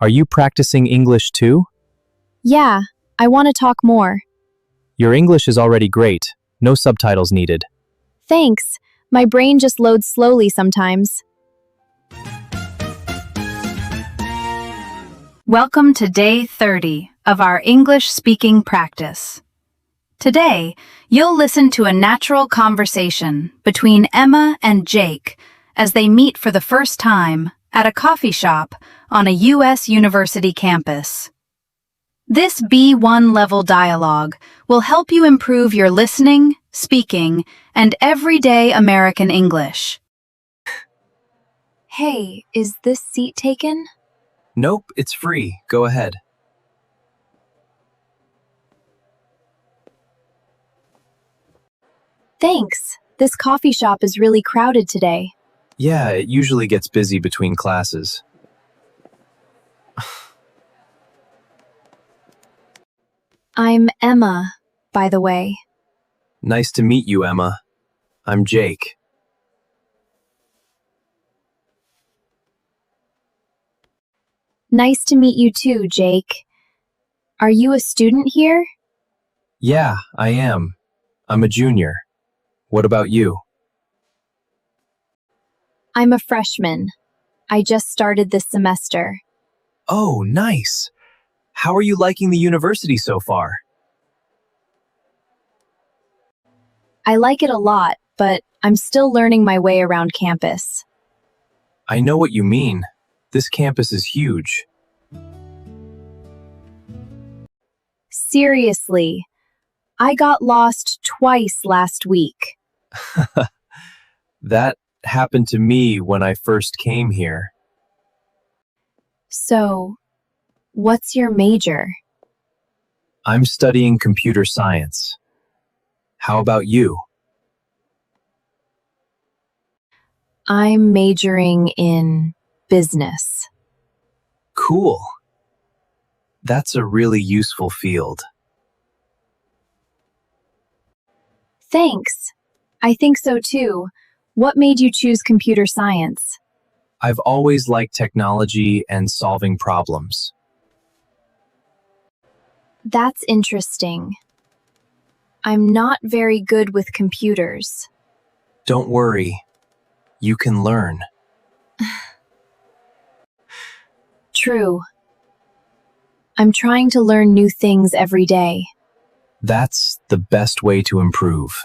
Are you practicing English too? Yeah, I want to talk more. Your English is already great. No subtitles needed. Thanks. My brain just loads slowly sometimes. Welcome to day 30 of our English speaking practice. Today, you'll listen to a natural conversation between Emma and Jake as they meet for the first time at a coffee shop on a U.S. university campus. This B1 level dialogue will help you improve your listening, speaking, and everyday American English. Hey, is this seat taken? Nope, it's free. Go ahead. Thanks. This coffee shop is really crowded today. Yeah, it usually gets busy between classes. I'm Emma, by the way. Nice to meet you, Emma. I'm Jake. Nice to meet you too, Jake. Are you a student here? Yeah, I am. I'm a junior. What about you? I'm a freshman. I just started this semester. Oh, nice. How are you liking the university so far? I like it a lot, but I'm still learning my way around campus. I know what you mean. This campus is huge. Seriously, I got lost twice last week. That happened to me when I first came here. So, what's your major? I'm studying computer science. How about you? I'm majoring in business. Cool. That's a really useful field. Thanks. I think so too. What made you choose computer science? I've always liked technology and solving problems. That's interesting. I'm not very good with computers. Don't worry. You can learn. True. I'm trying to learn new things every day. That's the best way to improve.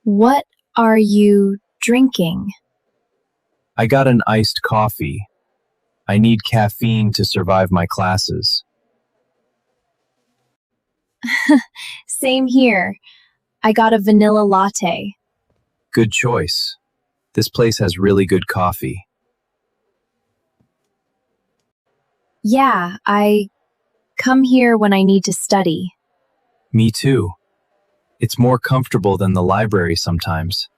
What are you drinking? I got an iced coffee. I need caffeine to survive my classes. Same here. I got a vanilla latte. Good choice. This place has really good coffee. Yeah, I come here when I need to study. Me too. It's more comfortable than the library sometimes.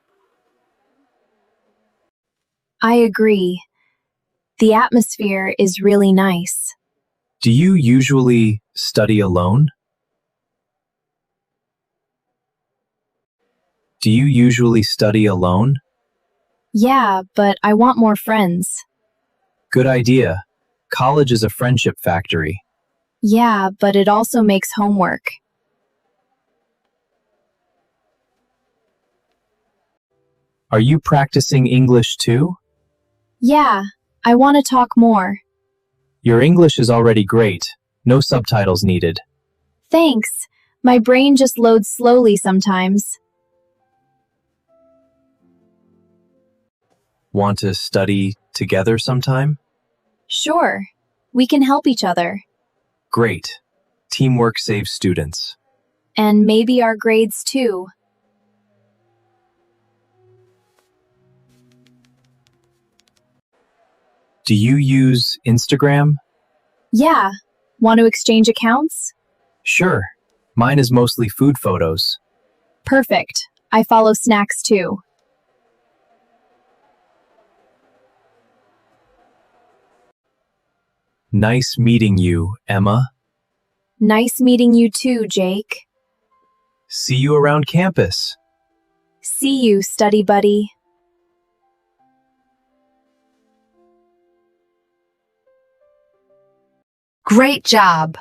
I agree. The atmosphere is really nice. Do you usually study alone? Do you usually study alone? Yeah, but I want more friends. Good idea. College is a friendship factory. Yeah, but it also makes homework. Are you practicing English too? Yeah, I want to talk more. Your English is already great. No subtitles needed. Thanks. My brain just loads slowly sometimes. Want to study together sometime? Sure, we can help each other. Great. Teamwork saves students. And maybe our grades too. Do you use Instagram? Yeah, want to exchange accounts? Sure. Mine is mostly food photos. Perfect. I follow snacks too. Nice meeting you, Emma. Nice meeting you too, Jake. See you around campus. See you, study buddy. Great job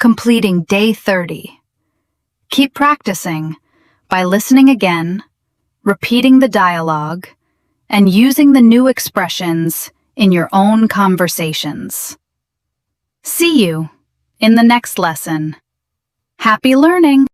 completing day 30. Keep practicing by listening again, repeating the dialogue, and using the new expressions in your own conversations. See you in the next lesson. Happy learning!